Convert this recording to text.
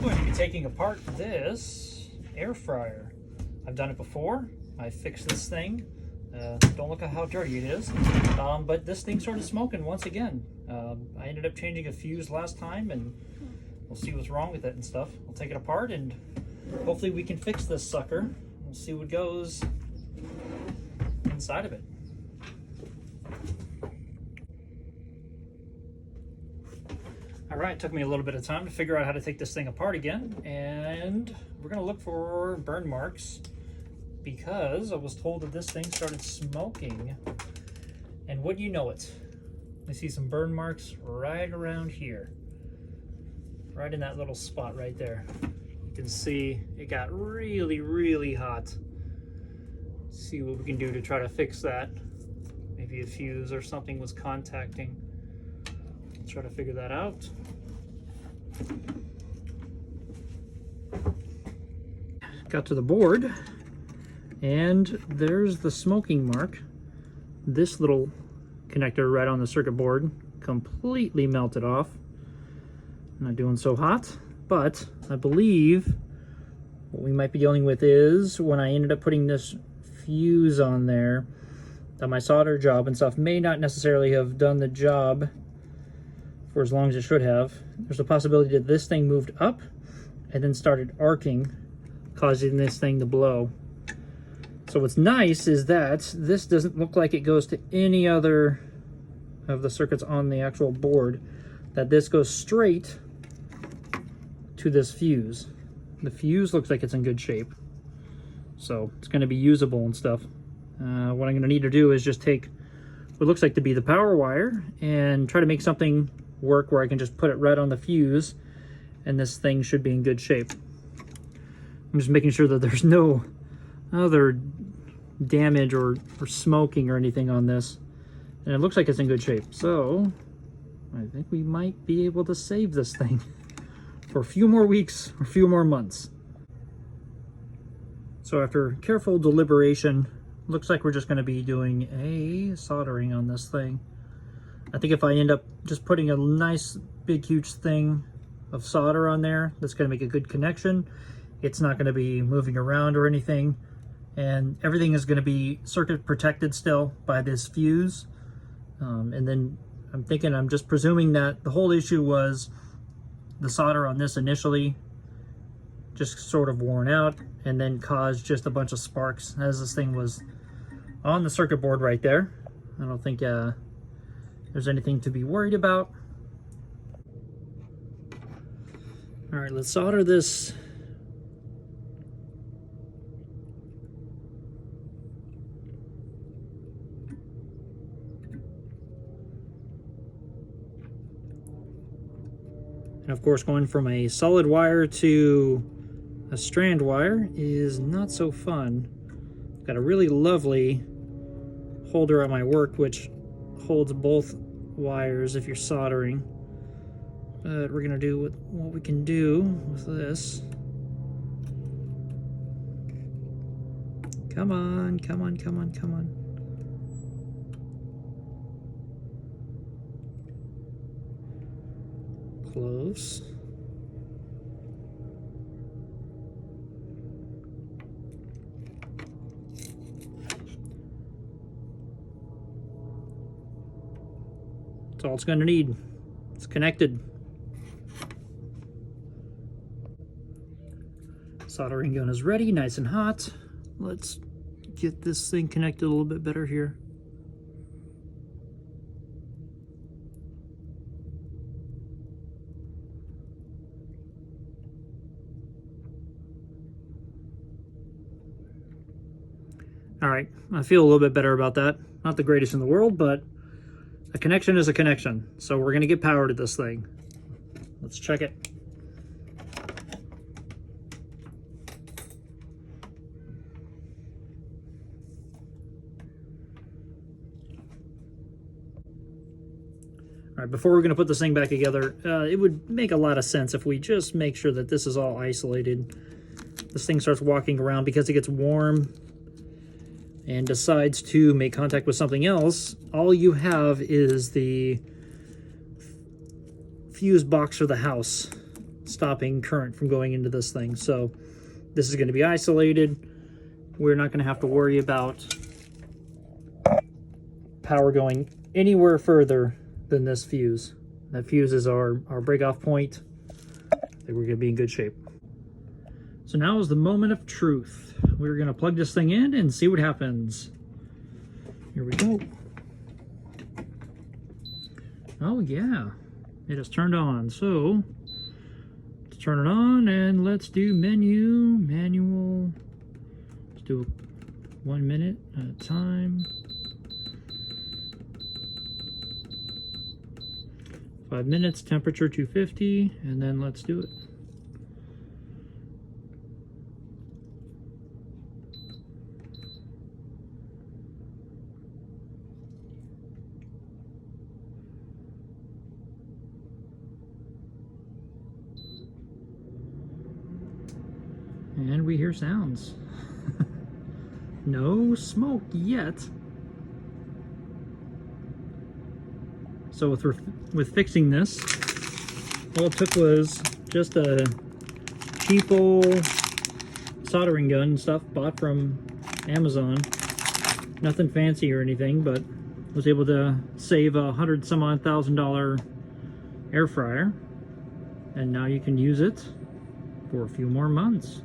going to be taking apart this air fryer. I've done it before. I fixed this thing. Don't look at how dirty it is. But this thing started smoking once again. I ended up changing a fuse last time, and we'll see what's wrong with it and stuff. I'll take it apart and hopefully we can fix this sucker. We'll see what goes inside of it. All right, it took me a little bit of time to figure out how to take this thing apart again, and we're gonna look for burn marks because I was told that this thing started smoking, and wouldn't you know it, I see some burn marks right around here, right in that little spot right there. You can see it got really, really hot. See what we can do to try to fix that. Maybe a fuse or something was contacting. Try to figure that out. Got to the board, and there's the smoking mark. This little connector right on the circuit board completely melted off. Not doing so hot, but I believe what we might be dealing with is when I ended up putting this fuse on there, that my solder job and stuff may not necessarily have done the job for as long as it should have. There's a possibility that this thing moved up and then started arcing, causing this thing to blow. So what's nice is that this doesn't look like it goes to any other of the circuits on the actual board, that this goes straight to this fuse. The fuse looks like it's in good shape, so it's going to be usable and stuff. What I'm going to need to do is just take what looks like to be the power wire and try to make something work where I can just put it right on the fuse, and this thing should be in good shape. I'm just making sure that there's no other damage or smoking or anything on this, and it looks like it's in good shape. So I think we might be able to save this thing for a few more weeks or a few more months. So after careful deliberation, looks like we're just going to be doing a soldering on this thing. I think if I end up just putting a nice big huge thing of solder on there, that's going to make a good connection. It's not going to be moving around or anything, and everything is going to be circuit protected still by this fuse. And then I'm just presuming that the whole issue was the solder on this initially just sort of worn out and then caused just a bunch of sparks as this thing was on the circuit board right there. I don't think there's anything to be worried about. All right, let's solder this. And of course, going from a solid wire to a strand wire is not so fun. Got a really lovely holder at my work which holds both wires if you're soldering. But we're gonna do what we can do with this. Come on, come on, come on, come on. Close. That's all it's going to need. It's connected. Soldering gun is ready, nice and hot. Let's get this thing connected a little bit better here. All right, I feel a little bit better about that. Not the greatest in the world, but a connection is a connection. So we're gonna get power to this thing. Let's check it. All right, before we're gonna put this thing back together, it would make a lot of sense if we just make sure that this is all isolated. This thing starts walking around because it gets warm and decides to make contact with something else. All you have is the fuse box for the house. stopping current from going into this thing. So this is going to be isolated. We're not going to have to worry about power going anywhere further than this fuse. That fuse is our break-off point. I think we're going to be in good shape. So now is the moment of truth. We're going to plug this thing in and see what happens. Here we go. Oh yeah, it is turned on. So let's turn it on and let's do manual. Let's do 1 minute at a time. 5 minutes, temperature 250, and then let's do it. And we hear sounds. No smoke yet. So with fixing this, all it took was just a cheap old soldering gun and stuff bought from Amazon. Nothing fancy or anything, but was able to save $100,000 air fryer. And now you can use it for a few more months.